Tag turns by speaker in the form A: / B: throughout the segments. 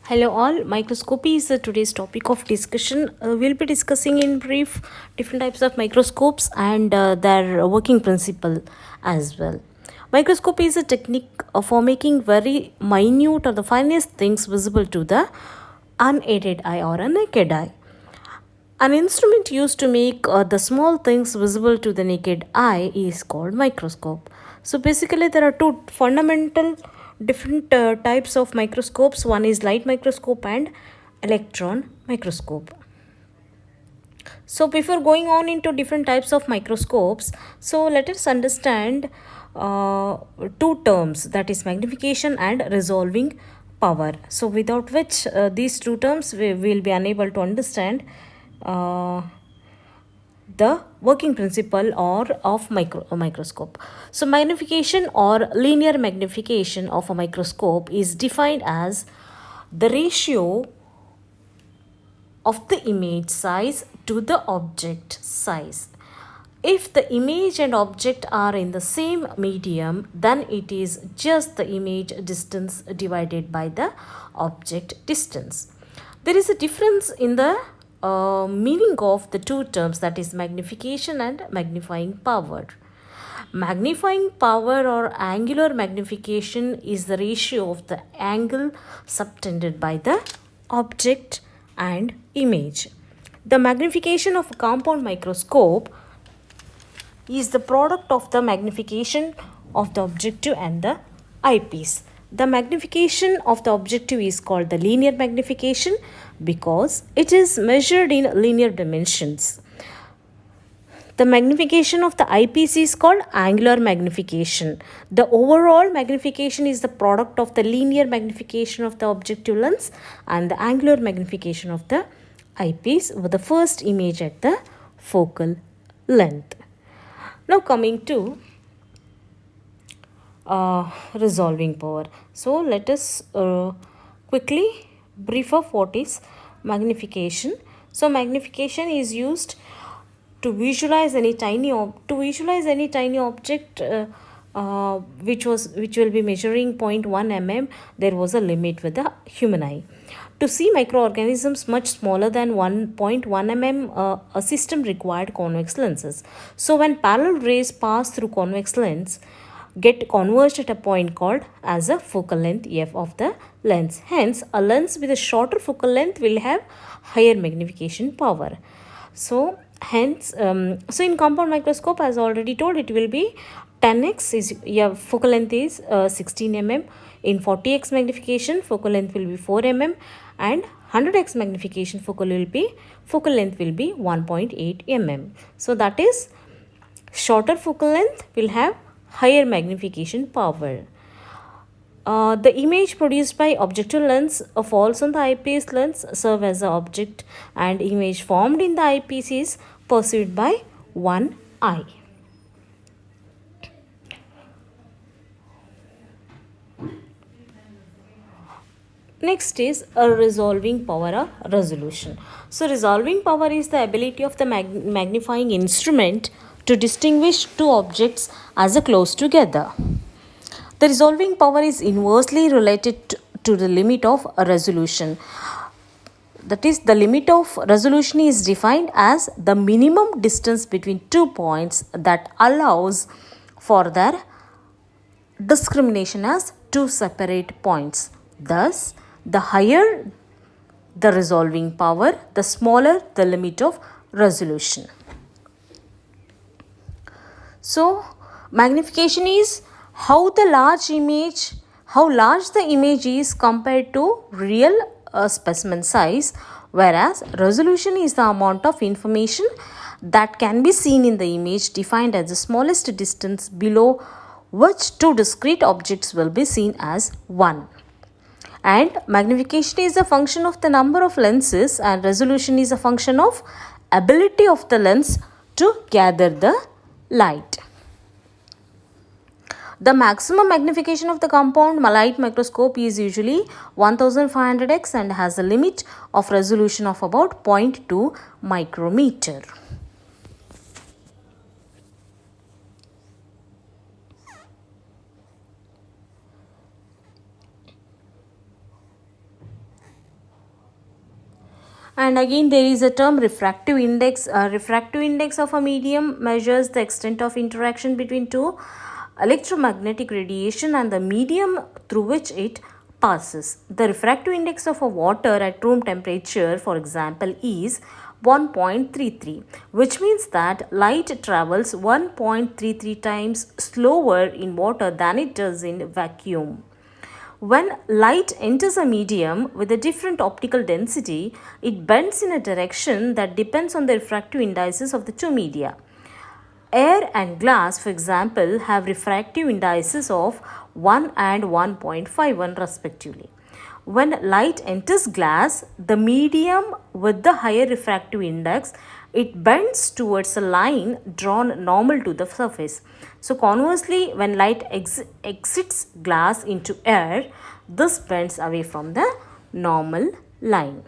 A: Hello all, microscopy is today's topic of discussion. We'll be discussing in brief different types of microscopes and their working principle as well. Microscopy is a technique for making very minute or the finest things visible to the unaided eye or a naked eye. An instrument used to make the small things visible to the naked eye is called microscope. So basically, there are two fundamental different types of microscopes. One is light microscope and electron microscope. So before going on into different types of microscopes, so let us understand two terms, that is magnification and resolving power. So without which these two terms we will be unable to understand uh, the working principle or of microscope. So magnification or linear magnification of a microscope is defined as the ratio of the image size to the object size. If the image and object are in the same medium, then it is just the image distance divided by the object distance. There is a difference in the meaning of the two terms, that is magnification and magnifying power. Magnifying power or angular magnification is the ratio of the angle subtended by the object and image. The magnification of a compound microscope is the product of the magnification of the objective and the eyepiece. The magnification of the objective is called the linear magnification because it is measured in linear dimensions. The magnification of the eyepiece is called angular magnification. The overall magnification is the product of the linear magnification of the objective lens and the angular magnification of the eyepiece with the first image at the focal length. Now coming to resolving power. So let us quickly brief of what is magnification. So magnification is used to visualize any tiny object which will be measuring 0.1 mm. There was a limit with the human eye. To see microorganisms much smaller than 1.1 mm, a system required convex lenses. So when parallel rays pass through convex lens, get converged at a point called as a focal length f of the lens. Hence, a lens with a shorter focal length will have higher magnification power. So so in compound microscope, as already told, it will be 10x is focal length is 16 mm. In 40x magnification, focal length will be 4 mm, and 100x magnification focal length will be 1.8 mm. So that is, shorter focal length will have higher magnification power. The image produced by objective lens falls on the eyepiece lens, serve as the object, and image formed in the eyepiece is perceived by one eye. Next is a resolving power or resolution. So resolving power is the ability of the magnifying instrument to distinguish two objects as a close together. The resolving power is inversely related to the limit of resolution. That is, the limit of resolution is defined as the minimum distance between 2 points that allows for their discrimination as two separate points. Thus, the higher the resolving power, the smaller the limit of resolution. So, magnification is how large the image is compared to real specimen size, whereas resolution is the amount of information that can be seen in the image, defined as the smallest distance below which two discrete objects will be seen as one. And magnification is a function of the number of lenses, and resolution is a function of ability of the lens to gather the light. The maximum magnification of the compound light microscope is usually 1500x and has a limit of resolution of about 0.2 micrometer. And again, there is a term refractive index. Refractive index of a medium measures the extent of interaction between two electromagnetic radiation and the medium through which it passes. The refractive index of a water at room temperature, for example, is 1.33, which means that light travels 1.33 times slower in water than it does in vacuum. When light enters a medium with a different optical density, it bends in a direction that depends on the refractive indices of the two media. Air and glass, for example, have refractive indices of 1 and 1.51 respectively. When light enters glass, the medium with the higher refractive index, it bends towards a line drawn normal to the surface. So conversely, when light exits glass into air, this bends away from the normal line.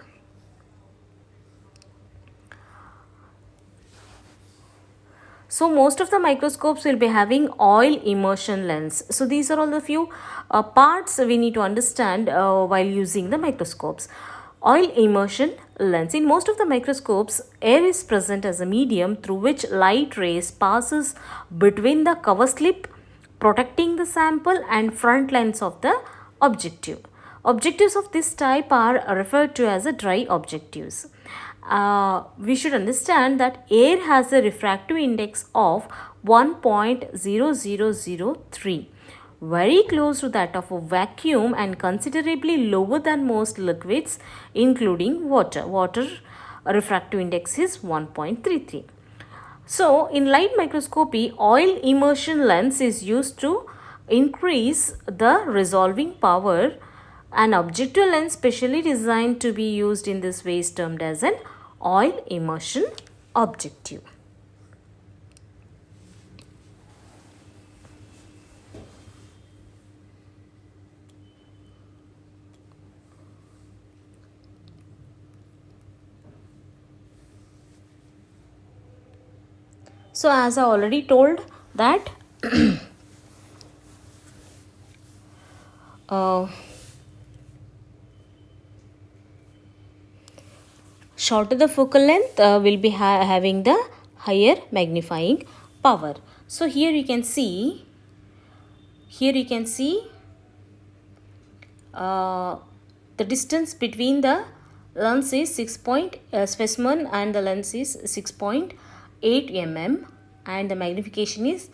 A: So most of the microscopes will be having oil immersion lens. So these are all the few parts we need to understand while using the microscopes. Oil immersion lens. In most of the microscopes, air is present as a medium through which light rays passes between the cover slip, protecting the sample, and front lens of the objective. Objectives of this type are referred to as a dry objectives. We should understand that air has a refractive index of 1.0003, very close to that of a vacuum and considerably lower than most liquids, including water. Water refractive index is 1.33. So, in light microscopy, oil immersion lens is used to increase the resolving power. An objective lens specially designed to be used in this way is termed as an oil immersion objective. So as I already told that shorter the focal length will be having the higher magnifying power. So here you can see the distance between the lens is specimen and the lens is 6.8 mm and the magnification is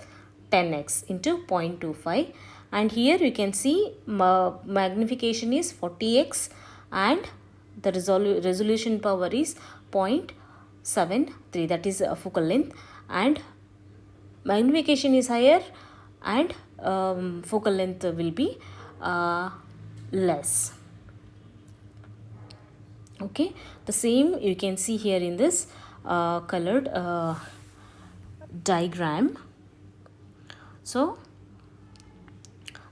A: 10x into 0.25, and here you can see magnification is 40x and the resolution power is 0.73, that is a focal length, and magnification is higher and focal length will be less. Okay, the same you can see here in this colored diagram. So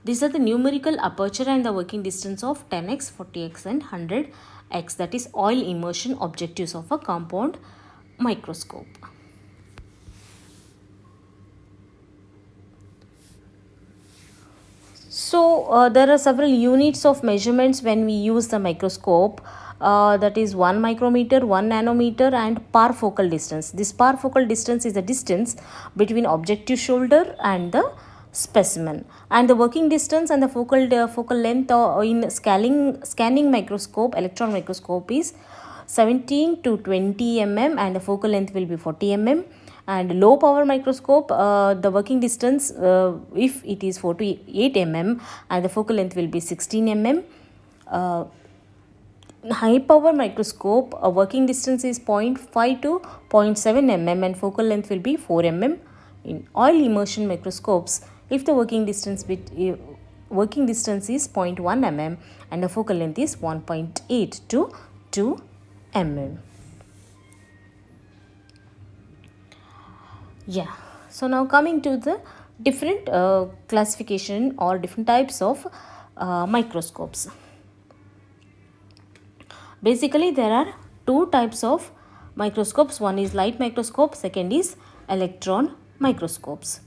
A: these are the numerical aperture and the working distance of 10x, 40x and 100x, that is oil immersion objectives of a compound microscope. So there are several units of measurements when we use the microscope. That is 1 micrometer, 1 nanometer and parfocal distance. This parfocal distance is the distance between objective shoulder and the specimen, and the working distance and the focal length in scanning microscope, electron microscope is 17 to 20 mm and the focal length will be 40 mm. And low power microscope, the working distance if it is 48 mm and the focal length will be 16 mm. High power microscope, a working distance is 0.5 to 0.7 mm and focal length will be 4 mm. In oil immersion microscopes, if the working distance is 0.1 mm and the focal length is 1.8 to 2 mm. Yeah, so now coming to the different classification or different types of microscopes. Basically, there are two types of microscopes. One is light microscope, second is electron microscopes.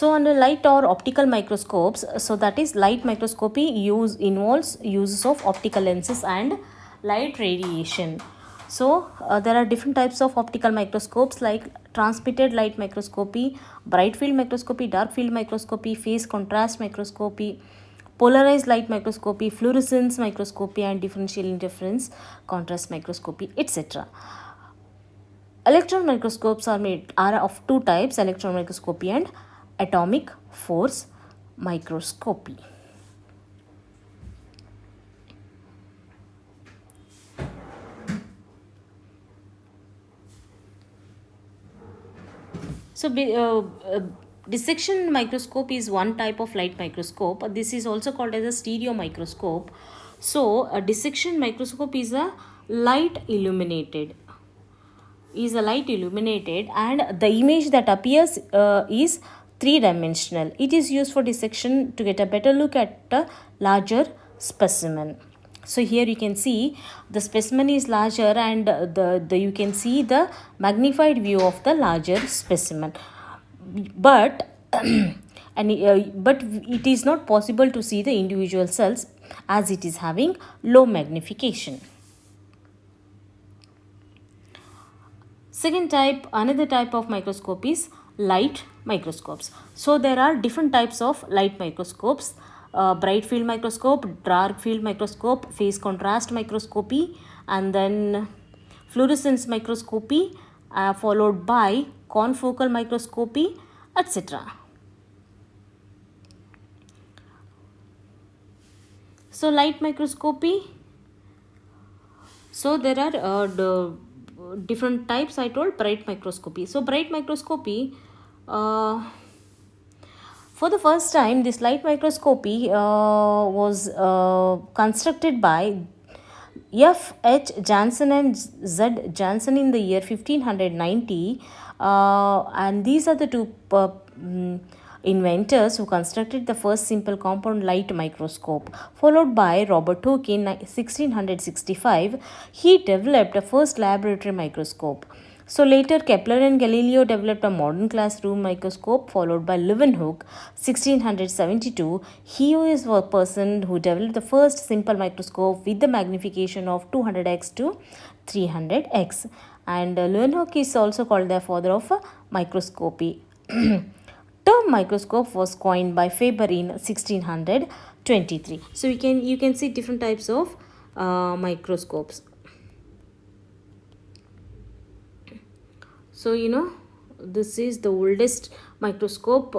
A: So under light or optical microscopes, so that is light microscopy involves uses of optical lenses and light radiation. So there are different types of optical microscopes like transmitted light microscopy, bright field microscopy, dark field microscopy, phase contrast microscopy, polarized light microscopy, fluorescence microscopy, and differential interference contrast microscopy, etc. Electron microscopes are of two types: electron microscopy and atomic force microscopy. So dissection microscope is one type of light microscope. This is also called as a stereo microscope. So a dissection microscope is a light illuminated and the image that appears is three-dimensional. It is used for dissection to get a better look at a larger specimen. So here you can see the specimen is larger, and the you can see the magnified view of the larger specimen, but but it is not possible to see the individual cells as it is having low magnification. Another type of microscope is light microscopes. So there are different types of light microscopes: bright field microscope, dark field microscope, phase contrast microscopy, and then fluorescence microscopy, followed by confocal microscopy, etc. So light microscopy. So there are the different types. I told bright microscopy. So bright microscopy, for the first time this light microscopy was constructed by F.H. Janssen and Z. Janssen in the year 1590, and these are the two inventors who constructed the first simple compound light microscope. Followed by Robert Hooke in 1665, he developed a first laboratory microscope. So later Kepler and Galileo developed a modern classroom microscope, followed by Leeuwenhoek 1672. He is a person who developed the first simple microscope with the magnification of 200x to 300x. And Leeuwenhoek is also called the father of microscopy. Term microscope was coined by Faber in 1623. So you can see different types of microscopes. So this is the oldest microscope,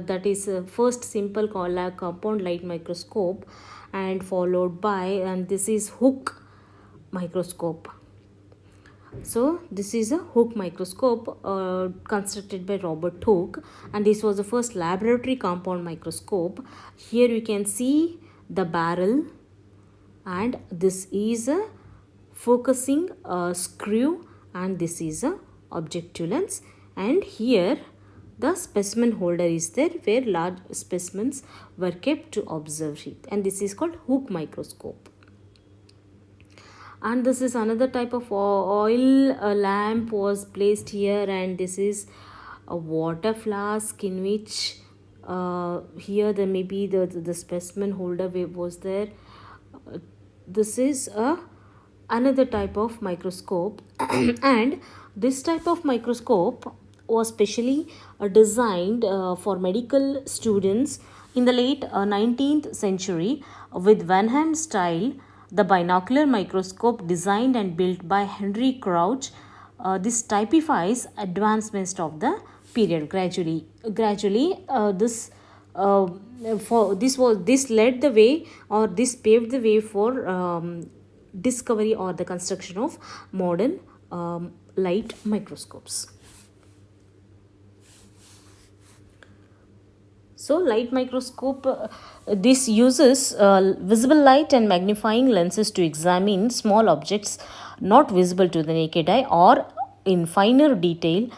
A: that is first simple compound light microscope, and followed by, and this is Hooke microscope. So this is a Hooke microscope constructed by Robert Hooke, and this was the first laboratory compound microscope. Here you can see the barrel, and this is a focusing screw, and this is a objective lens, and here the specimen holder is there where large specimens were kept to observe it, and this is called Hooke microscope. And this is another type of oil lamp was placed here, and this is a water flask in which here there may be the specimen holder was there. This is another type of microscope and this type of microscope was specially designed for medical students in the late 19th century with Vanham style. The binocular microscope designed and built by Henry Crouch, this typifies advancements of the period. Gradually, this led the way, or this paved the way for discovery or the construction of modern light microscopes. So light microscope, this uses visible light and magnifying lenses to examine small objects not visible to the naked eye or in finer detail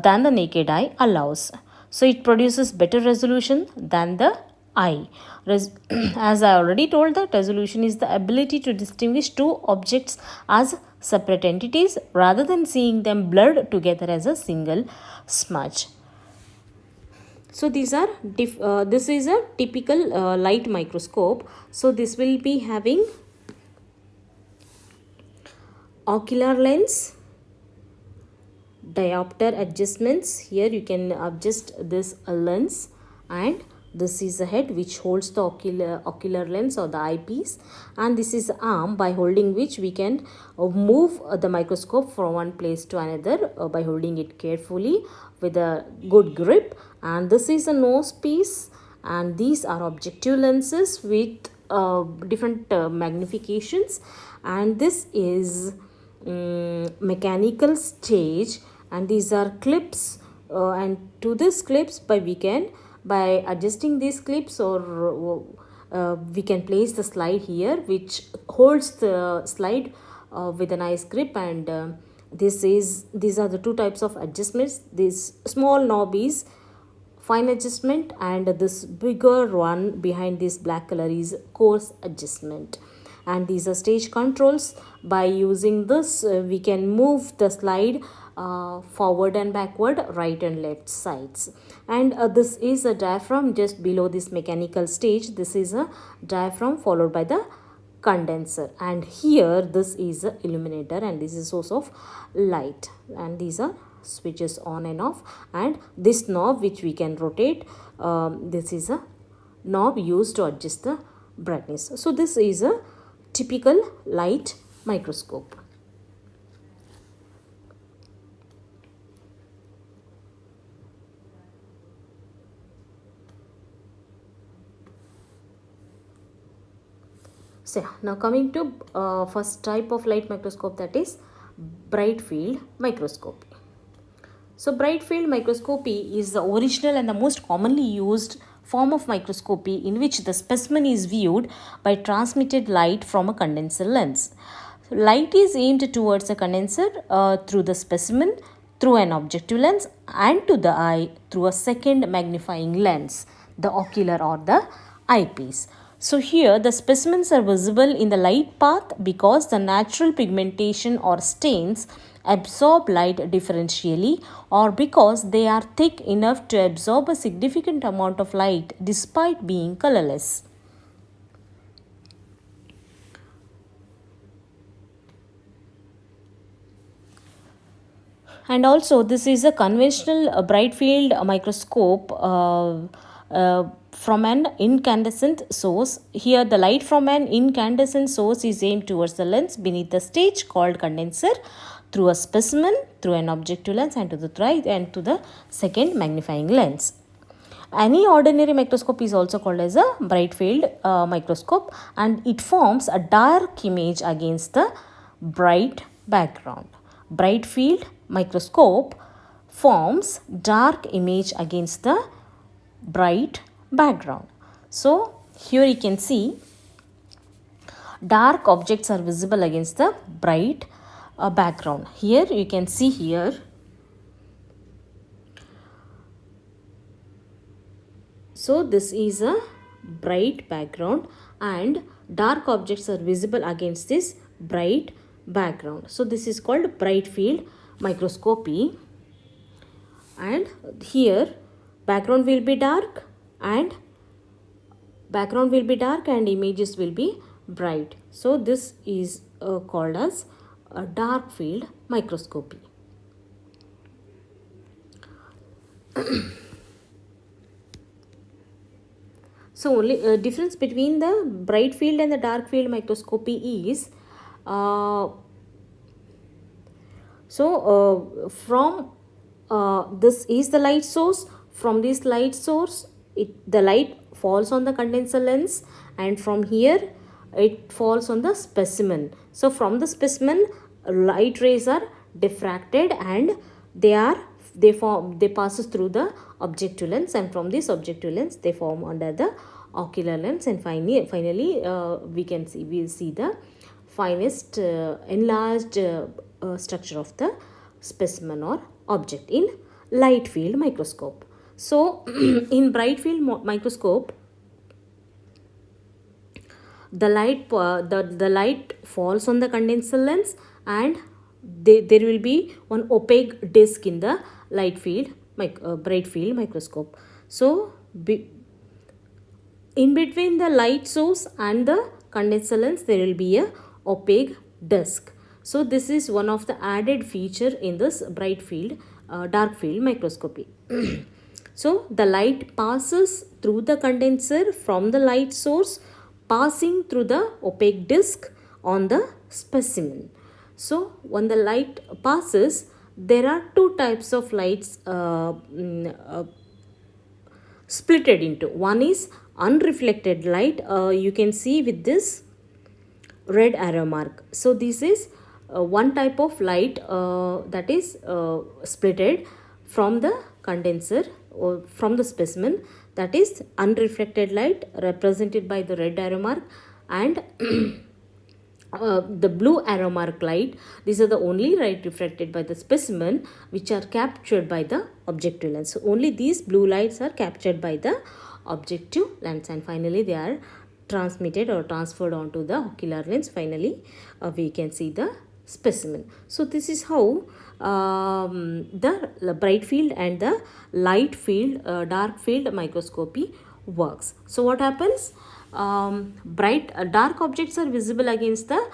A: than the naked eye allows. So it produces better resolution than the eye. As I already told, that resolution is the ability to distinguish two objects as separate entities rather than seeing them blurred together as a single smudge. So these are this is a typical light microscope. So this will be having ocular lens, diopter adjustments. Here you can adjust this lens, and this is a head which holds the ocular lens or the eyepiece, and this is the arm by holding which we can move the microscope from one place to another by holding it carefully with a good grip. And this is a nose piece, and these are objective lenses with different magnifications, and this is mechanical stage, and these are clips, and to this clips by we can by adjusting these clips, or we can place the slide here which holds the slide with a nice grip. And these are the two types of adjustments. This small knob is fine adjustment, and this bigger one behind this black color is coarse adjustment. And these are stage controls. By using this we can move the slide forward and backward, right and left sides. And this is a diaphragm just below this mechanical stage. This is a diaphragm followed by the condenser, and here this is a illuminator, and this is source of light, and these are switches on and off. And this knob which we can rotate, this is a knob used to adjust the brightness. So this is a typical light microscope. So now coming to first type of light microscope, that is bright field microscopy. So bright field microscopy is the original and the most commonly used form of microscopy in which the specimen is viewed by transmitted light from a condenser lens. Light is aimed towards a condenser through the specimen through an objective lens, and to the eye through a second magnifying lens, the ocular or the eyepiece. So here the specimens are visible in the light path because the natural pigmentation or stains absorb light differentially, or because they are thick enough to absorb a significant amount of light despite being colorless. And also this is a conventional bright field microscope from an incandescent source. Here the light from an incandescent source is aimed towards the lens beneath the stage called condenser through a specimen, through an objective lens, and to the right and to the second magnifying lens. Any ordinary microscope is also called as a bright field microscope, and it forms a dark image against the bright background. Bright field microscope forms dark image against the bright background. So here you can see dark objects are visible against the bright background. Here you can see here so this is a bright background and dark objects are visible against this bright background. So this is called bright field microscopy, and here background will be dark and images will be bright. So this is called as a dark field microscopy. So only difference between the bright field and the dark field microscopy is from this is the light source. From this light source the light falls on the condenser lens, and from here it falls on the specimen. So from the specimen light rays are diffracted and they passes through the objective lens, and from this objective lens they form under the ocular lens, and finally we'll see the finest enlarged structure of the specimen or object in light field microscope. So in bright field microscope the light falls on the condenser lens, and there will be one opaque disc in the bright field microscope. So in between the light source and the condenser lens there will be a opaque disk. So this is one of the added feature in this bright field dark field microscopy. So the light passes through the condenser from the light source, passing through the opaque disk on the specimen. So when the light passes, there are two types of lights splitted into. One is unreflected light, you can see with this red arrow mark. So this is one type of light that is splitted from the condenser or from the specimen, that is unreflected light represented by the red arrow mark, and the blue arrow mark light. These are the only light reflected by the specimen which are captured by the objective lens. So only these blue lights are captured by the objective lens, and finally they are transmitted or transferred onto the ocular lens. Finally we can see the specimen. So this is how the bright field and the light field dark field microscopy works. So what happens? Dark objects are visible against the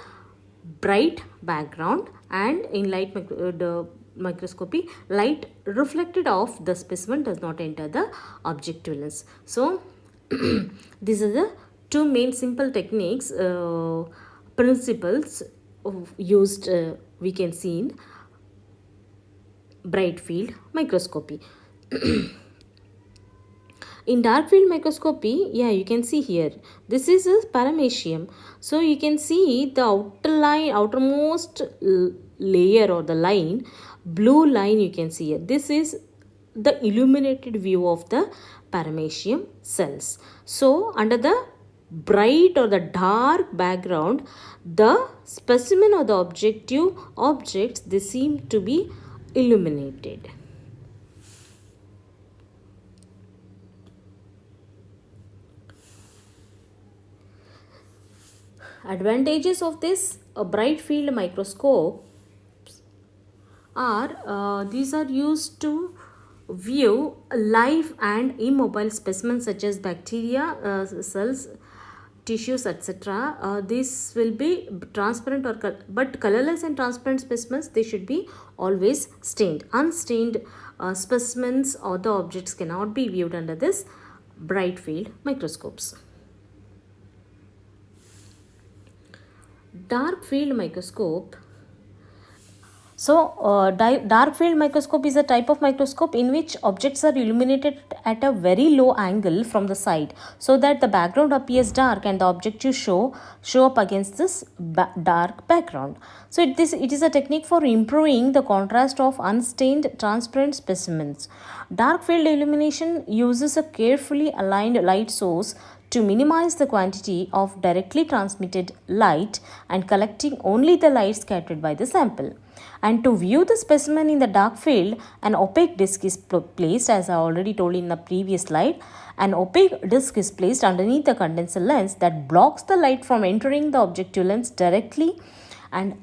A: bright background, and in the microscopy, light reflected off the specimen does not enter the objective lens. So these are the two main simple techniques, principles used we can see in bright field microscopy. In dark field microscopy, yeah, you can see here, this is a paramecium. So you can see the outermost layer or the line, blue line you can see here. This is the illuminated view of the paramecium cells. So under the bright or the dark background, the specimen or the objective objects, they seem to be illuminated. Advantages of this bright field microscope are these are used to view live and immobile specimens such as bacteria, cells, tissues, etc. This will be transparent but colorless and transparent specimens, they should be always stained. Unstained specimens or the objects cannot be viewed under this bright field microscopes. Dark field microscope. So, dark field microscope is a type of microscope in which objects are illuminated at a very low angle from the side, so that the background appears dark and the objective show up against this dark background. So, it is a technique for improving the contrast of unstained transparent specimens. Dark field illumination uses a carefully aligned light source to minimize the quantity of directly transmitted light and collecting only the light scattered by the sample. And to view the specimen in the dark field, an opaque disc is placed, as I already told in the previous slide. An opaque disc is placed underneath the condenser lens that blocks the light from entering the objective lens directly, and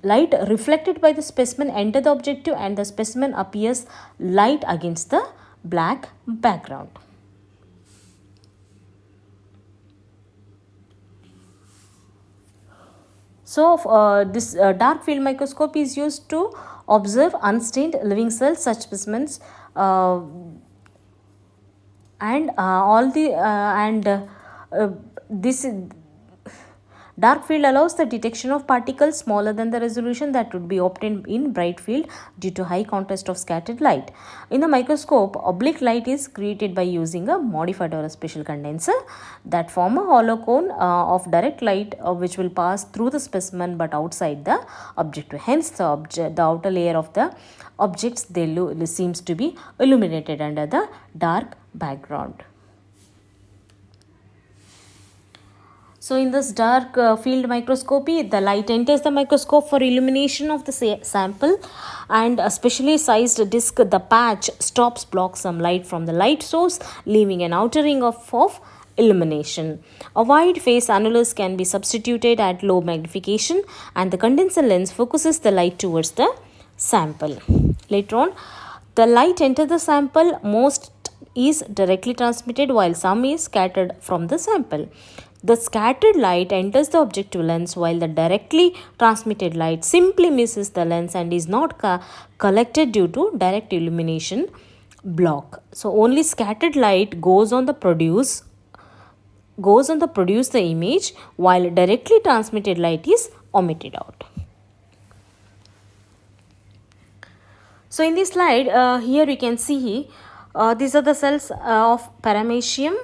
A: light reflected by the specimen enter the objective and the specimen appears light against the black background. So this dark field microscope is used to observe unstained living cells, such specimens, and this dark field allows the detection of particles smaller than the resolution that would be obtained in bright field due to high contrast of scattered light. In the microscope, oblique light is created by using a modified or a special condenser that form a hollow cone of direct light which will pass through the specimen but outside the objective. Hence, the outer layer of the objects seems to be illuminated under the dark background. So in this dark field microscopy, the light enters the microscope for illumination of the sample, and a specially sized disc, the patch, blocks some light from the light source, leaving an outer ring of illumination. A wide face annulus can be substituted at low magnification, and the condenser lens focuses the light towards the sample. Later on, the light enters the sample most is directly transmitted while some is scattered from the sample. The scattered light enters the objective lens while the directly transmitted light simply misses the lens and is not collected due to direct illumination block. So only scattered light goes on the produce the image while directly transmitted light is omitted out. So in this slide, here we can see these are the cells of paramecium.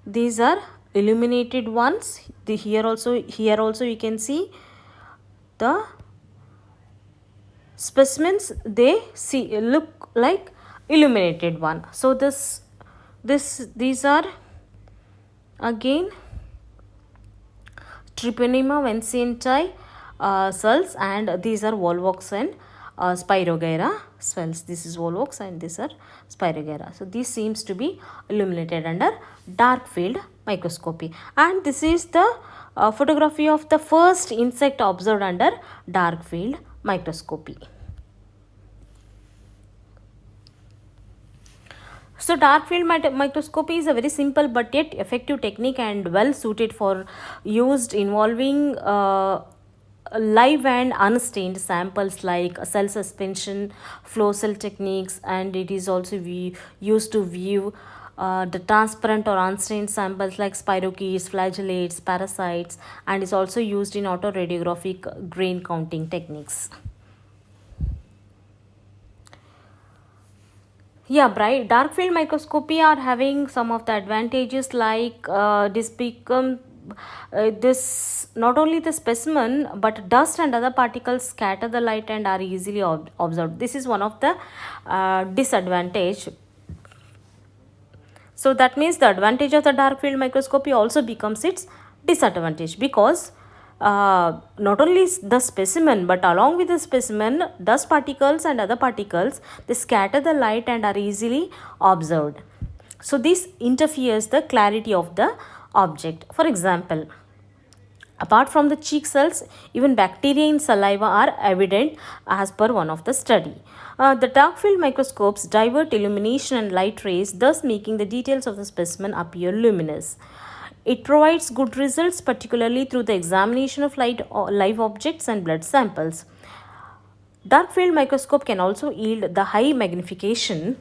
A: These are illuminated ones. Here also you can see the specimens. They look like illuminated one. So these are again Treponema vincenti cells, and these are Volvox and Spirogyra cells. This is Volvox and these are Spirogyra. So this seems to be illuminated under dark field microscopy, and this is the photography of the first insect observed under dark field microscopy. So dark field microscopy is a very simple but yet effective technique and well suited for used involving live and unstained samples like cell suspension, flow cell techniques, and it is also used to view the transparent or unstained samples like spirochetes, flagellates, parasites, and is also used in autoradiographic grain counting techniques. Yeah, dark field microscopy are having some of the advantages like this not only the specimen but dust and other particles scatter the light and are easily observed. This is one of the disadvantage. So that means the advantage of the dark field microscopy also becomes its disadvantage, because not only the specimen but along with the specimen, dust particles and other particles, they scatter the light and are easily observed. So this interferes the clarity of the object. For example, apart from the cheek cells, even bacteria in saliva are evident as per one of the study. The dark field microscopes divert illumination and light rays, thus making the details of the specimen appear luminous. It provides good results, particularly through the examination of live objects and blood samples. Dark field microscope can also yield the high magnification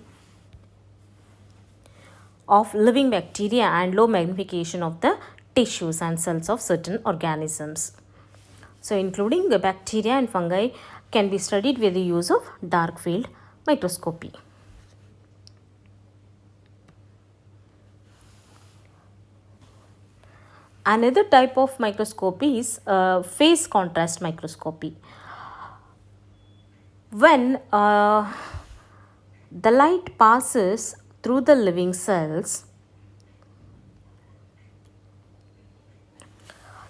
A: of living bacteria and low magnification of the tissues and cells of certain organisms. So including the bacteria and fungi can be studied with the use of dark field microscopy. Another type of microscopy is phase contrast microscopy. When the light passes through the living cells,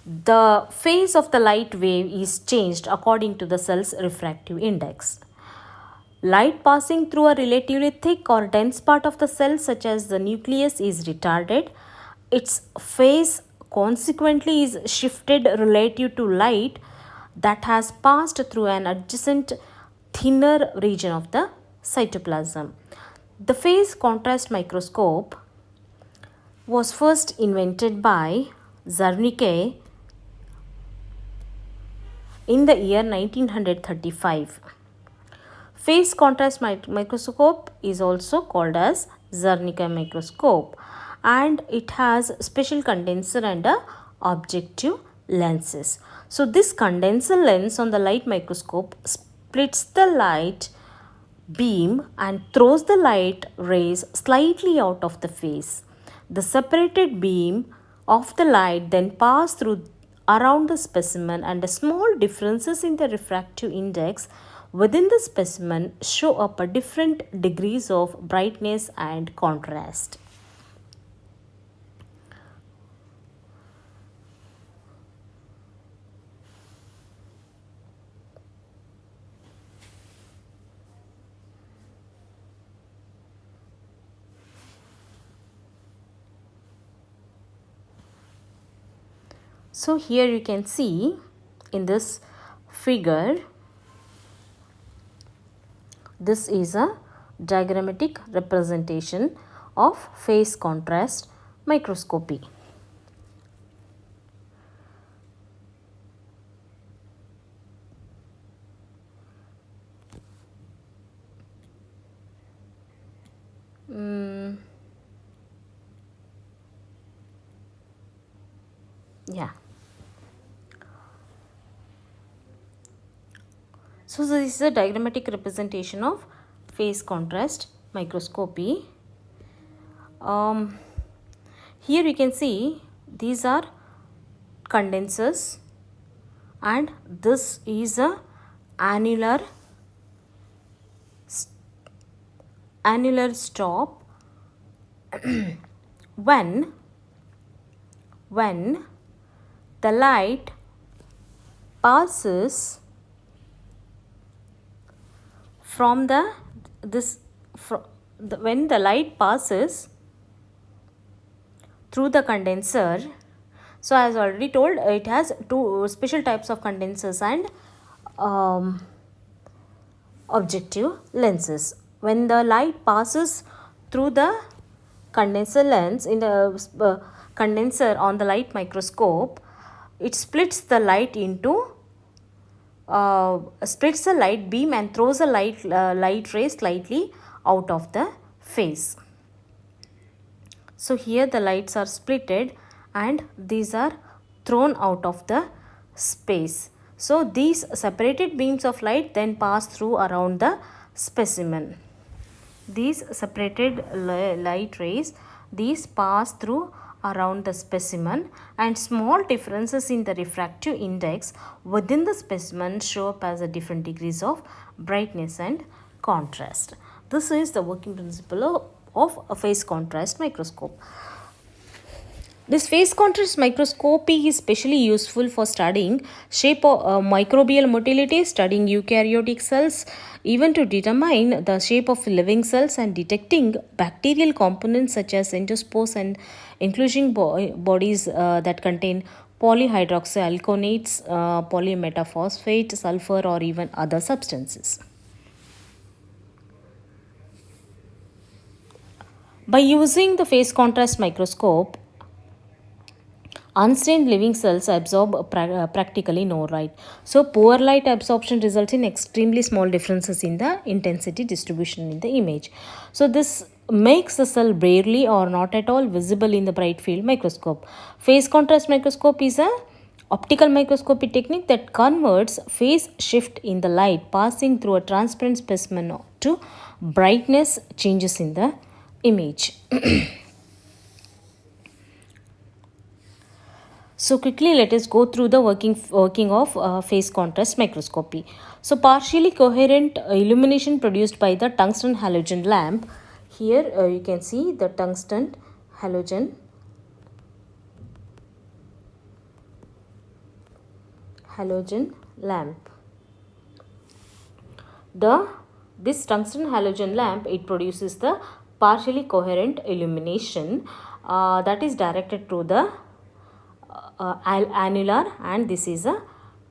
A: the phase of the light wave is changed according to the cell's refractive index. Light passing through a relatively thick or dense part of the cell, such as the nucleus, is retarded. Its phase consequently is shifted relative to light that has passed through an adjacent thinner region of the cytoplasm. The phase contrast microscope was first invented by Zernike in the year 1935. Phase contrast microscope is also called as Zernike microscope, and it has special condenser and objective lenses. So this condenser lens on the light microscope splits the light beam and throws the light rays slightly out of the phase. The separated beam of the light then pass through around the specimen, and the small differences in the refractive index within the specimen show up at different degrees of brightness and contrast. So here you can see in this figure, this is a diagrammatic representation of phase contrast microscopy. Yeah. So this is a diagrammatic representation of phase contrast microscopy. Here you can see these are condensers and this is a annular stop. when the light passes from when the light passes through the condenser. So as already told, it has two special types of condensers and objective lenses. When the light passes through the condenser lens in the condenser on the light microscope, it splits the light into splits the light beam and throws the light ray slightly out of the phase. So here the lights are splitted and these are thrown out of the space. So these separated beams of light then pass through around the specimen. These separated light rays, these pass through around the specimen, and small differences in the refractive index within the specimen show up as a different degrees of brightness and contrast. This is the working principle of a phase contrast microscope. This phase contrast microscopy is specially useful for studying shape of microbial motility, studying eukaryotic cells, even to determine the shape of living cells and detecting bacterial components such as endospores and including bodies that contain polyhydroxyalkonates, polymetaphosphates, sulfur, or even other substances. By using the phase contrast microscope, unstained living cells absorb practically no light. So poor light absorption results in extremely small differences in the intensity distribution in the image. So this makes the cell barely or not at all visible in the bright field microscope. Phase contrast microscope is a optical microscopy technique that converts phase shift in the light passing through a transparent specimen to brightness changes in the image. So quickly let us go through the working of phase contrast microscopy. So partially coherent illumination produced by the tungsten halogen lamp. Here you can see the tungsten halogen lamp. This tungsten halogen lamp, it produces the partially coherent illumination that is directed to the annular, and this is a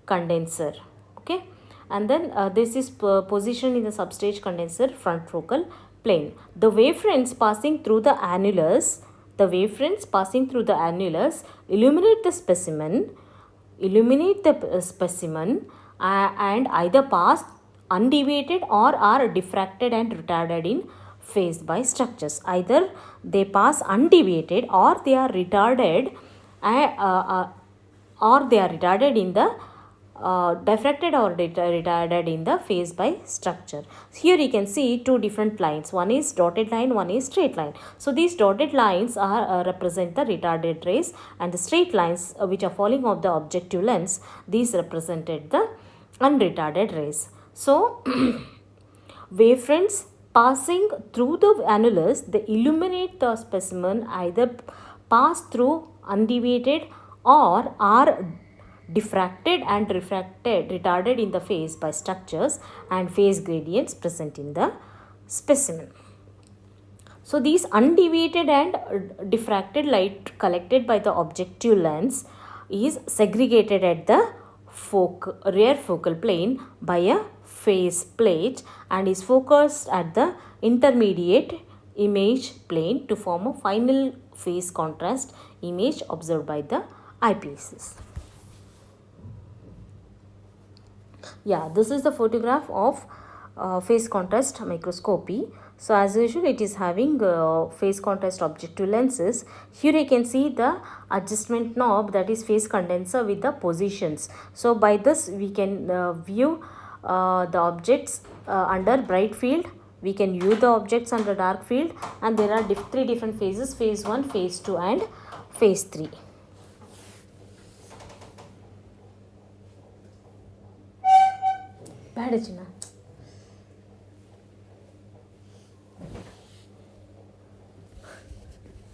A: condenser. Okay, and then this is positioned in the substage condenser front focal plane. The wavefronts passing through the annulars illuminate the specimen and either pass undeviated or are diffracted and retarded in phase by structures. Either they pass undeviated or they are retarded in the diffracted or retarded in the phase by structure. Here you can see two different lines. One is dotted line, one is straight line. So these dotted lines are represent the retarded rays, and the straight lines which are falling off the objective lens, these represented the unretarded rays. So wavefronts passing through the annulars, they illuminate the specimen, either pass through undeviated or are diffracted and retarded in the phase by structures and phase gradients present in the specimen. So these undeviated and diffracted light collected by the objective lens is segregated at the rear focal plane by a phase plate and is focused at the intermediate image plane to form a final phase contrast image observed by the eyepieces. Yeah, this is the photograph of phase contrast microscopy. So as usual, it is having phase contrast objective lenses. Here you can see the adjustment knob, that is phase condenser with the positions. So by this we can view the objects under bright field. We can view the objects under dark field, and there are three different phases: phase 1, phase 2 and phase 3.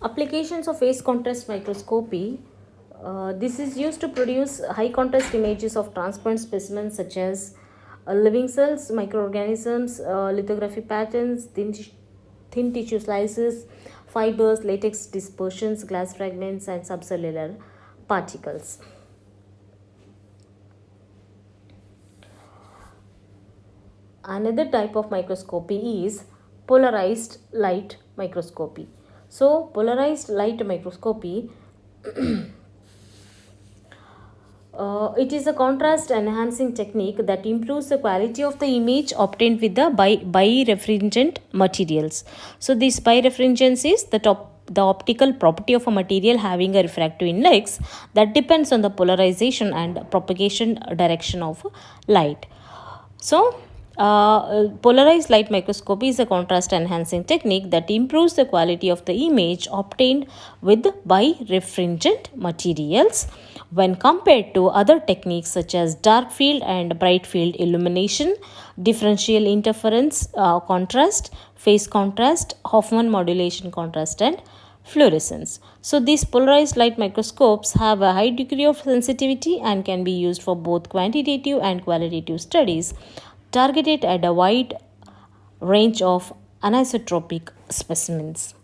A: Applications of phase contrast microscopy. This is used to produce high contrast images of transparent specimens such as living cells, microorganisms, lithography patterns, thin tissue slices, fibers, latex dispersions, glass fragments, and subcellular particles. Another type of microscopy is polarized light microscopy. So, polarized light microscopy it is a contrast enhancing technique that improves the quality of the image obtained with the birefringent materials. So, this birefringence is the optical property of a material having a refractive index that depends on the polarization and propagation direction of light. So, polarized light microscopy is a contrast enhancing technique that improves the quality of the image obtained with birefringent materials when compared to other techniques such as dark field and bright field illumination, differential interference contrast, phase contrast, Hoffman modulation contrast, and fluorescence. So these polarized light microscopes have a high degree of sensitivity and can be used for both quantitative and qualitative studies targeted at a wide range of anisotropic specimens.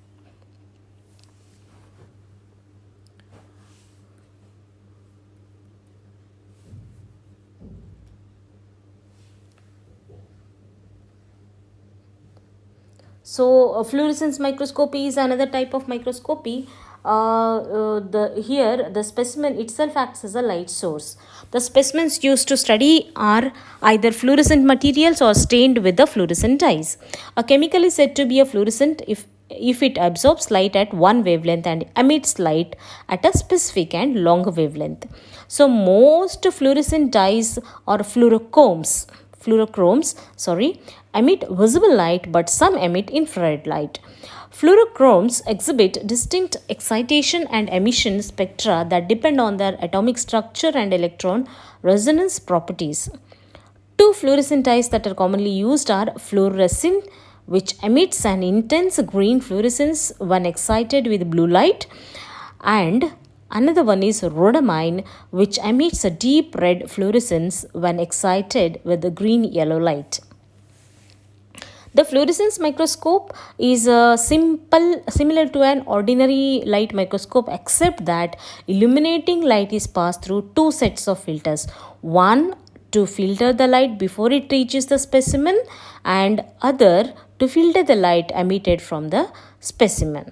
A: So, fluorescence microscopy is another type of microscopy. Here the specimen itself acts as a light source. The specimens used to study are either fluorescent materials or stained with the fluorescent dyes. A chemical is said to be a fluorescent if it absorbs light at one wavelength and emits light at a specific and longer wavelength. So most fluorescent dyes or fluorochromes emit visible light, but some emit infrared light. Fluorochromes exhibit distinct excitation and emission spectra that depend on their atomic structure and electron resonance properties. Two fluorescent dyes that are commonly used are fluorescein, which emits an intense green fluorescence when excited with blue light, and another one is rhodamine, which emits a deep red fluorescence when excited with the green yellow light. The fluorescence microscope is similar to an ordinary light microscope, except that illuminating light is passed through two sets of filters. One to filter the light before it reaches the specimen, and other to filter the light emitted from the specimen.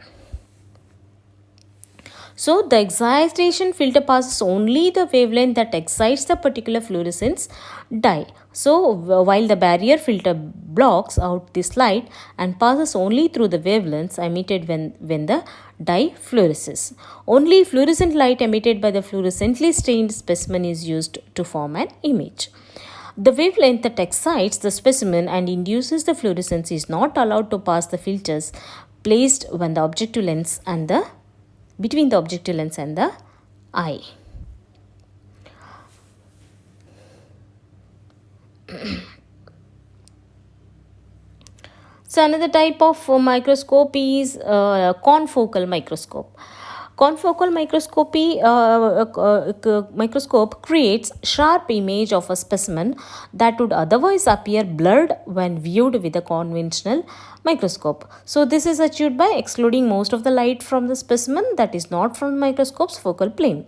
A: So the excitation filter passes only the wavelength that excites the particular fluorescence dye. So while the barrier filter blocks out this light and passes only through the wavelengths emitted when the dye fluoresces. Only fluorescent light emitted by the fluorescently stained specimen is used to form an image. The wavelength that excites the specimen and induces the fluorescence is not allowed to pass the filters placed when the objective lens and between the objective lens and the eye. So another type of microscope is confocal microscope. Confocal microscope creates sharp image of a specimen that would otherwise appear blurred when viewed with a conventional microscope. So this is achieved by excluding most of the light from the specimen that is not from the microscope's focal plane.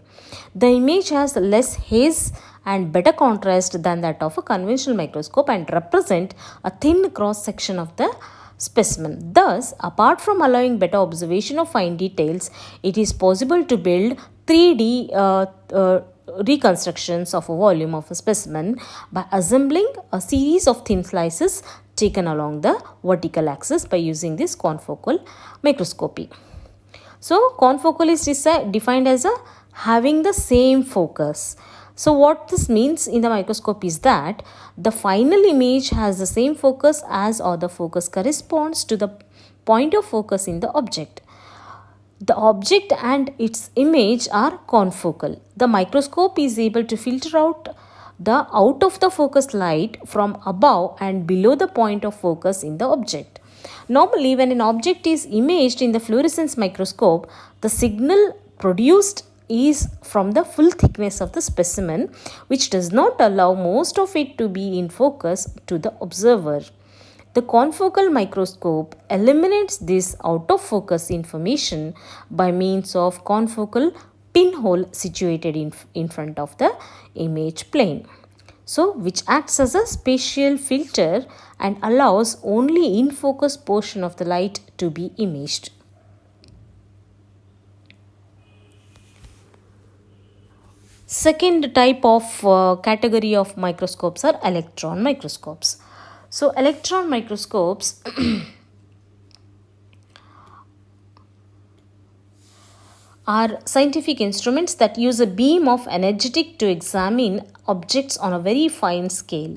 A: The image has less haze and better contrast than that of a conventional microscope and represent a thin cross section of the specimen. Thus, apart from allowing better observation of fine details, it is possible to build 3D reconstructions of a volume of a specimen by assembling a series of thin slices taken along the vertical axis by using this confocal microscopy. So, confocal is defined as a having the same focus. So, what this means in the microscope is that the final image has the same focus as, or the focus corresponds to the point of focus in the object. The object and its image are confocal. The microscope is able to filter out the out of the focus light from above and below the point of focus in the object. Normally, when an object is imaged in the fluorescence microscope, the signal produced is from the full thickness of the specimen, which does not allow most of it to be in focus to the observer. The confocal microscope eliminates this out of focus information by means of confocal pinhole situated in front of the image plane. So, which acts as a spatial filter and allows only in focus portion of the light to be imaged. Second type of category of microscopes are electron microscopes. So, electron microscopes are scientific instruments that use a beam of energetic to examine objects on a very fine scale.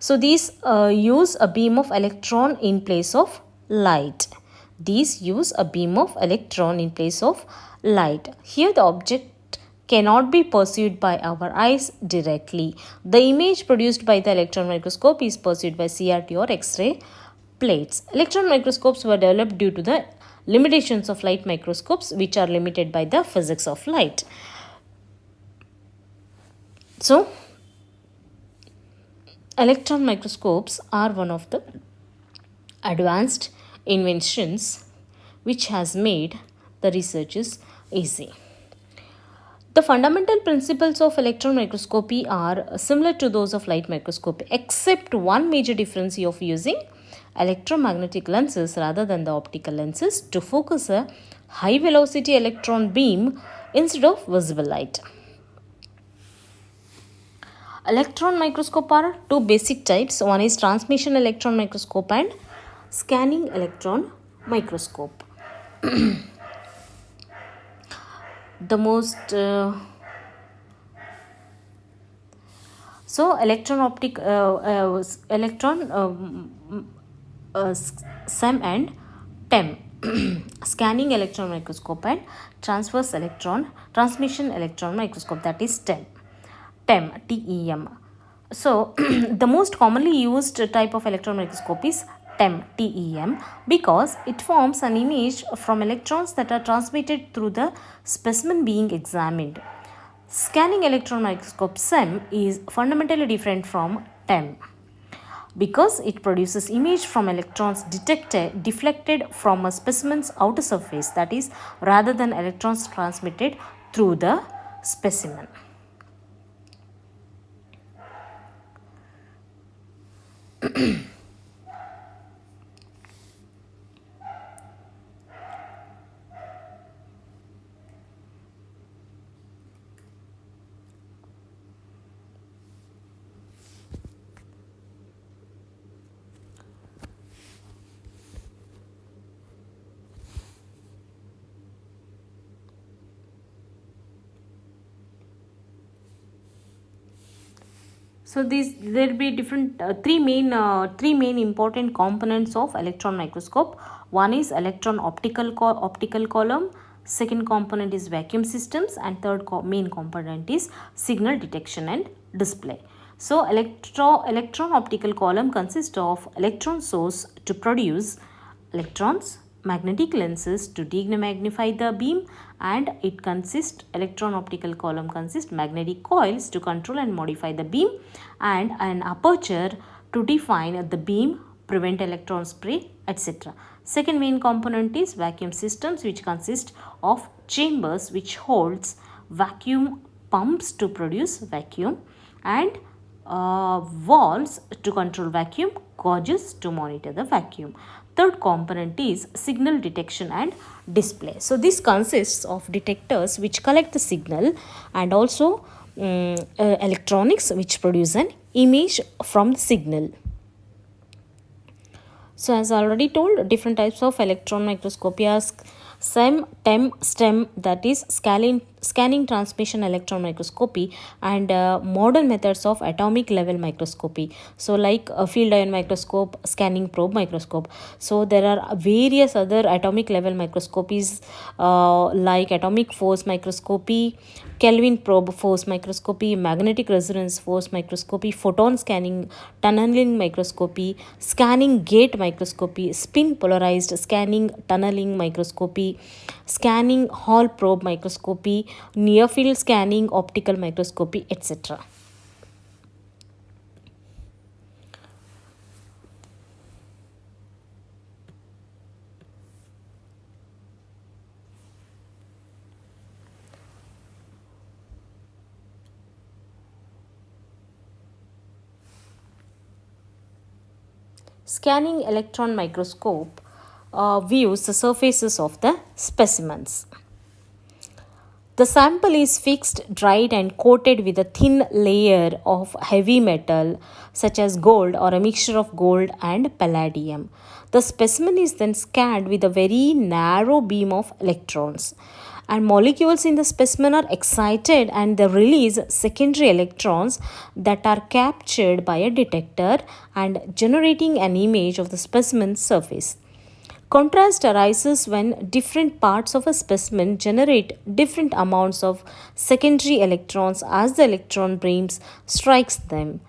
A: So, these use a beam of electron in place of light. These use a beam of electron in place of light. Here the object cannot be perceived by our eyes directly. The image produced by the electron microscope is perceived by CRT or X-ray plates. Electron microscopes were developed due to the limitations of light microscopes, which are limited by the physics of light. So, electron microscopes are one of the advanced inventions which has made the researches easy. The fundamental principles of electron microscopy are similar to those of light microscopy, except one major difference of using electromagnetic lenses rather than the optical lenses to focus a high velocity electron beam instead of visible light. Electron microscope are two basic types. One is transmission electron microscope and scanning electron microscope. The most SEM and TEM scanning electron microscope and transmission electron microscope, that is TEM. So the most commonly used type of electron microscope is TEM because it forms an image from electrons that are transmitted through the specimen being examined. Scanning electron microscope SEM is fundamentally different from TEM because it produces image from electrons deflected from a specimen's outer surface, that is, rather than electrons transmitted through the specimen. So there will be different three main important components of electron microscope. One is electron optical column. Second component is vacuum systems, and third main component is signal detection and display. So electron optical column consists of electron source to produce electrons, magnetic lenses to demagnify the beam, and electron optical column consists magnetic coils to control and modify the beam, and an aperture to define the beam, prevent electron spray, etc. Second main component is vacuum systems, which consist of chambers which holds vacuum pumps to produce vacuum, and valves to control vacuum, gauges to monitor the vacuum. Third component is signal detection and display. So this consists of detectors which collect the signal and also electronics which produce an image from the signal. So as I already told, different types of electron microscopy are SEM, TEM, STEM, that is scanning transmission electron microscopy, and modern methods of atomic level microscopy. So like a field ion microscope, scanning probe microscope. So there are various other atomic level microscopies like atomic force microscopy, Kelvin probe force microscopy, magnetic resonance force microscopy, photon scanning, tunneling microscopy, scanning gate microscopy, spin polarized scanning tunneling microscopy, scanning Hall probe microscopy, near field scanning optical microscopy, etc. Scanning electron microscope views the surfaces of the specimens. The sample is fixed, dried, and coated with a thin layer of heavy metal such as gold or a mixture of gold and palladium. The specimen is then scanned with a very narrow beam of electrons, and molecules in the specimen are excited and they release secondary electrons that are captured by a detector and generating an image of the specimen's surface. Contrast arises when different parts of a specimen generate different amounts of secondary electrons as the electron beams strikes them.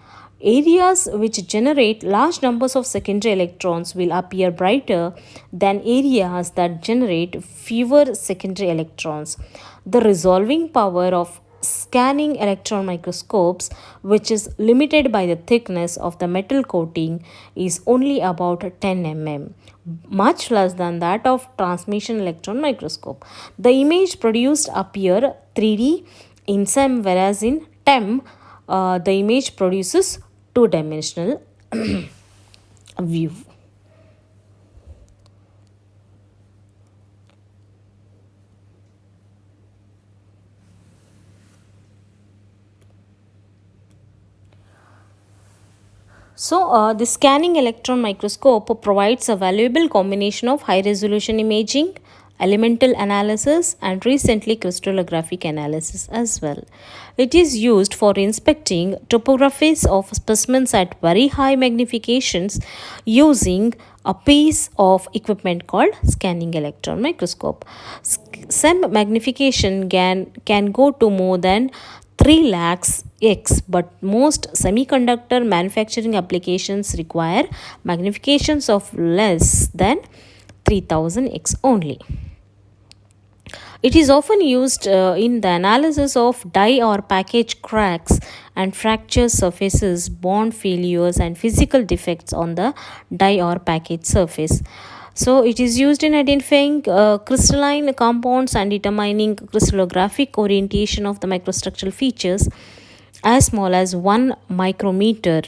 A: Areas which generate large numbers of secondary electrons will appear brighter than areas that generate fewer secondary electrons. The resolving power of scanning electron microscopes, which is limited by the thickness of the metal coating, is only about 10 mm, much less than that of transmission electron microscope. The image produced appear 3D in SEM, whereas in TEM, the image produces two-dimensional view. So, the scanning electron microscope provides a valuable combination of high resolution imaging, elemental analysis, and recently crystallographic analysis as well. It is used for inspecting topographies of specimens at very high magnifications using a piece of equipment called scanning electron microscope. SEM magnification can go to more than 3 lakhs x, but most semiconductor manufacturing applications require magnifications of less than 3000x only. It is often used in the analysis of die or package cracks and fracture surfaces, bond failures, and physical defects on the die or package surface. So, it is used in identifying crystalline compounds and determining crystallographic orientation of the microstructural features as small as 1 micrometer.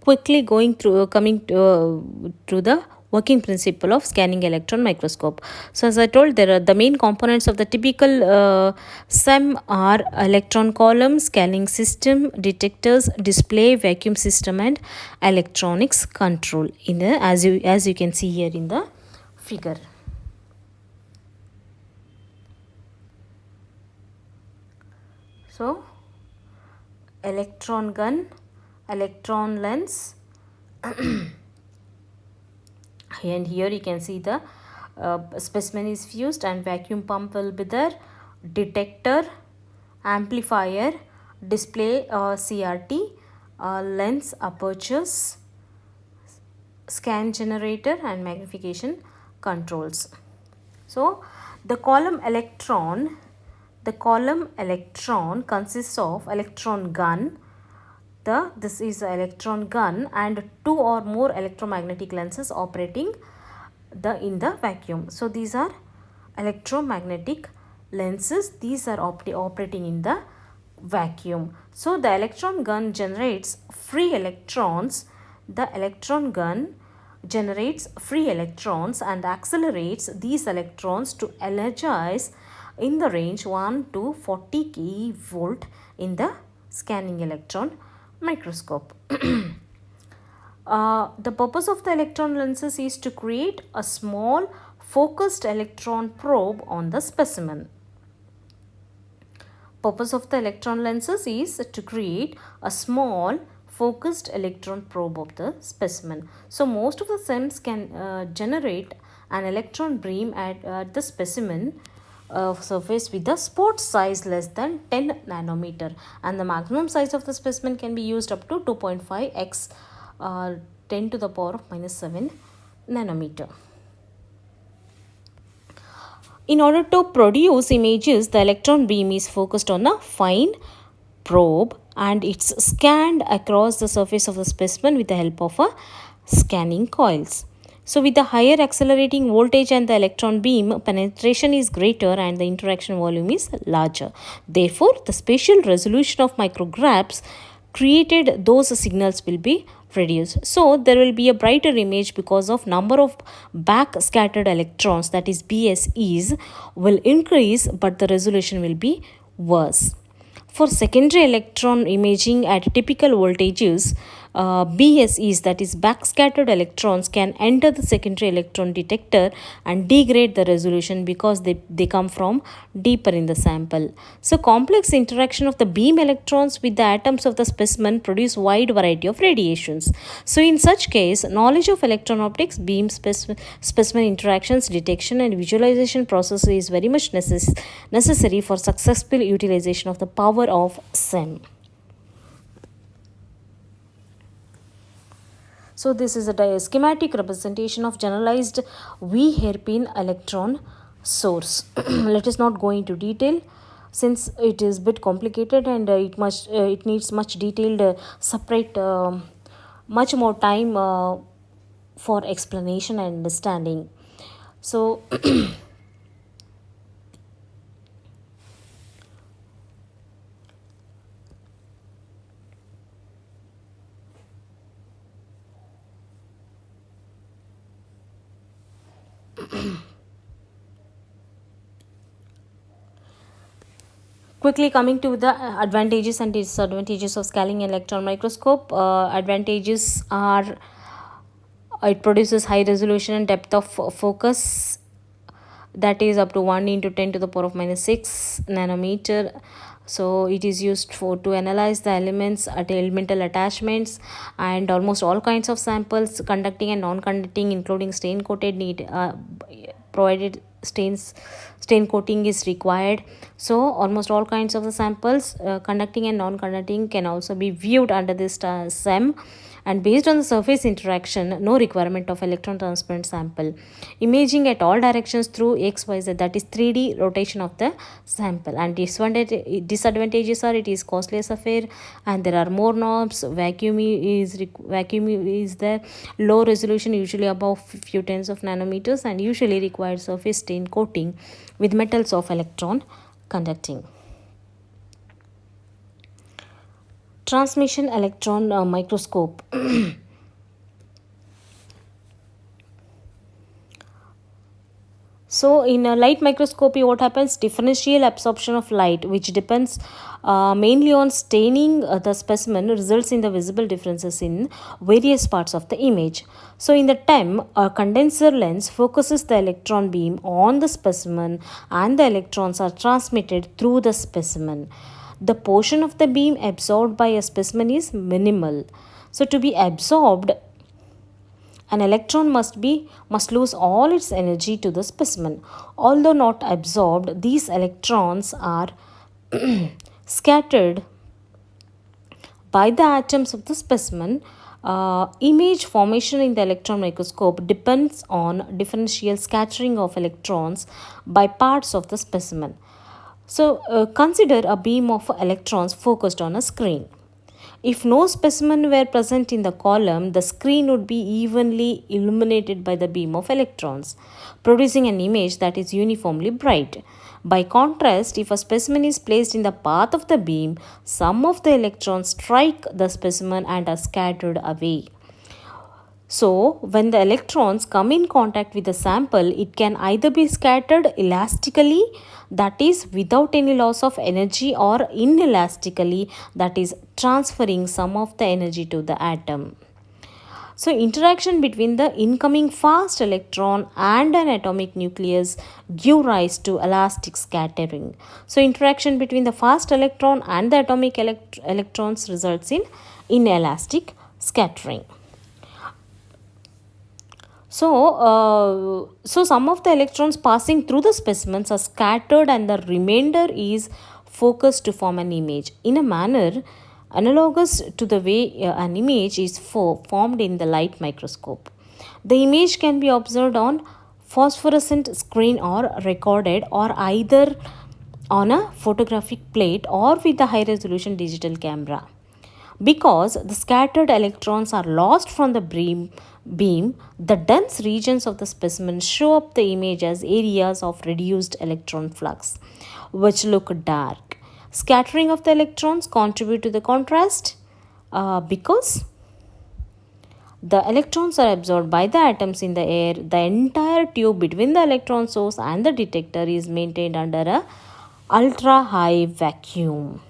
A: Quickly going through coming to the working principle of scanning electron microscope. So as I told, there are the main components of the typical SEM are electron column, scanning system, detectors, display, vacuum system, and electronics control in the as you can see here in the figure. So electron gun, electron lens, and here you can see the specimen is fused and vacuum pump will be there, detector, amplifier, display CRT, lens apertures, scan generator, and magnification controls. So the column electron consists of electron gun. This is the electron gun and two or more electromagnetic lenses operating in the vacuum. So these are electromagnetic lenses. These are operating in the vacuum. So the electron gun generates free electrons. The electron gun generates free electrons and accelerates these electrons to energize in the range 1 to 40 keV in the scanning electron microscope. The purpose of the electron lenses is to create a small focused electron probe on the specimen. Purpose of the electron lenses is to create a small focused electron probe of the specimen. So most of the SEMs can generate an electron beam at the specimen surface with the spot size less than 10 nanometer, and the maximum size of the specimen can be used up to 2.5x 10 to the power of minus 7 nanometer. In order to produce images, the electron beam is focused on a fine probe and it's scanned across the surface of the specimen with the help of a scanning coils. So with the higher accelerating voltage and the electron beam, penetration is greater and the interaction volume is larger. Therefore, the spatial resolution of micrographs created, those signals will be reduced. So there will be a brighter image because of number of back scattered electrons, that is BSEs, will increase but the resolution will be worse. For secondary electron imaging at typical voltages, BSEs, that is backscattered electrons, can enter the secondary electron detector and degrade the resolution because they come from deeper in the sample. So complex interaction of the beam electrons with the atoms of the specimen produce wide variety of radiations. So in such case, knowledge of electron optics, beam specimen interactions, detection and visualization process is very much necessary for successful utilization of the power of SEM. So this is a schematic representation of generalized V hairpin electron source. Let us not go into detail since it is a bit complicated and it needs much detailed separate much more time for explanation and understanding. So quickly coming to the advantages and disadvantages of scanning electron microscope. Advantages are it produces high resolution and depth of focus, that is up to 1 into 10 to the power of minus 6 nanometer. So it is used for to analyze the elements at elemental attachments and almost all kinds of samples, conducting and non-conducting, including stain coated, need provided stain coating is required. So almost all kinds of the samples, conducting and non-conducting, can also be viewed under this SEM, and based on the surface interaction, no requirement of electron transparent sample. Imaging at all directions through XYZ, that is 3D rotation of the sample. And disadvantages are it is costliest affair and there are more knobs, vacuum is there, low resolution usually above few tens of nanometers, and usually requires surface stain coating with metals of electron conducting. Transmission electron microscope. So in a light microscopy, what happens? Differential absorption of light, which depends mainly on staining the specimen, results in the visible differences in various parts of the image. So in the TEM, a condenser lens focuses the electron beam on the specimen and the electrons are transmitted through the specimen. The portion of the beam absorbed by a specimen is minimal. So to be absorbed, an electron must lose all its energy to the specimen. Although not absorbed, these electrons are scattered by the atoms of the specimen. Image formation in the electron microscope depends on differential scattering of electrons by parts of the specimen. So consider a beam of electrons focused on a screen. If no specimen were present in the column, the screen would be evenly illuminated by the beam of electrons, producing an image that is uniformly bright. By contrast, if a specimen is placed in the path of the beam, some of the electrons strike the specimen and are scattered away. So, when the electrons come in contact with the sample, it can either be scattered elastically, that is, without any loss of energy, or inelastically, that is, transferring some of the energy to the atom. So, interaction between the incoming fast electron and an atomic nucleus give rise to elastic scattering. So, interaction between the fast electron and the atomic electrons results in inelastic scattering. So some of the electrons passing through the specimens are scattered and the remainder is focused to form an image in a manner analogous to the way an image is formed in the light microscope. The image can be observed on phosphorescent screen or recorded or either on a photographic plate or with a high resolution digital camera. Because the scattered electrons are lost from the beam, the dense regions of the specimen show up the image as areas of reduced electron flux, which look dark. Scattering of the electrons contribute to the contrast because the electrons are absorbed by the atoms in the air. The entire tube between the electron source and the detector is maintained under a ultra high vacuum.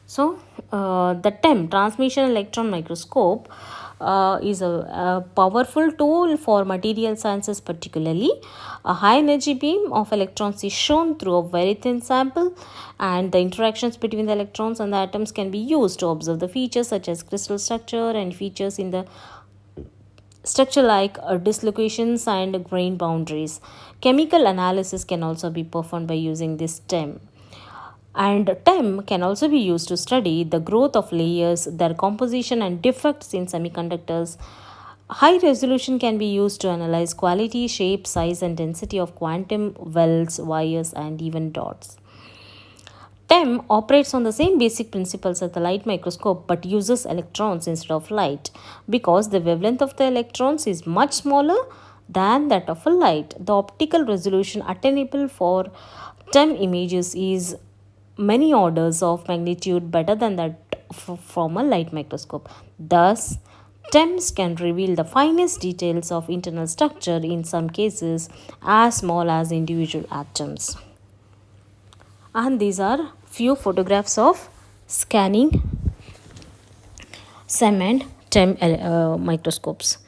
A: So, the TEM, Transmission Electron Microscope, is a powerful tool for material sciences, particularly. A high energy beam of electrons is shown through a very thin sample, and the interactions between the electrons and the atoms can be used to observe the features such as crystal structure and features in the structure like dislocations and grain boundaries. Chemical analysis can also be performed by using this TEM. And TEM can also be used to study the growth of layers, their composition, and defects in semiconductors. High resolution can be used to analyze quality, shape, size, and density of quantum wells, wires, and even dots. TEM operates on the same basic principles as the light microscope but uses electrons instead of light. Because the wavelength of the electrons is much smaller than that of a light, the optical resolution attainable for TEM images is many orders of magnitude better than that from a light microscope. Thus, TEMS can reveal the finest details of internal structure, in some cases as small as individual atoms. And these are few photographs of scanning SEM and TEM microscopes.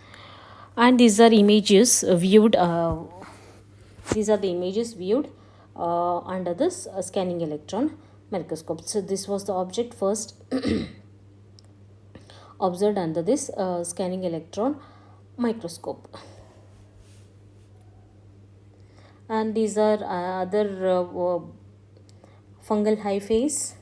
A: And these are images viewed. These are the images viewed under this scanning electron microscope. So this was the object first observed under this scanning electron microscope. And these are other fungal hyphae,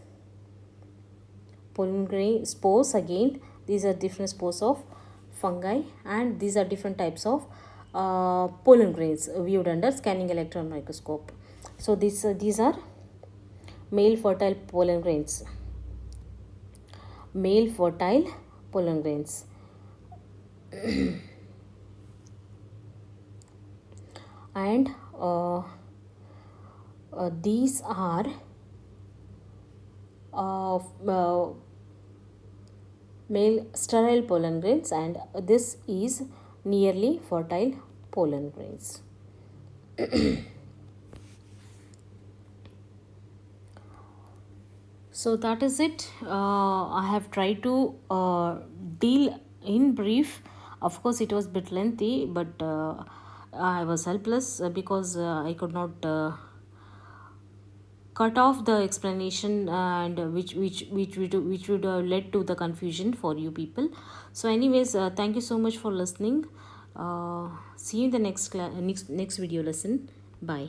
A: pollen grain spores. Again, these are different spores of fungi, and these are different types of pollen grains viewed under scanning electron microscope. So these are male fertile pollen grains. Male fertile pollen grains. And these are male sterile pollen grains, and this is nearly fertile pollen grains. So that is it. I have tried to deal in brief. Of course, it was a bit lengthy, but I was helpless because I could not cut off the explanation, and which would have led to the confusion for you people. So, anyways, thank you so much for listening. See you in the next video lesson. Bye.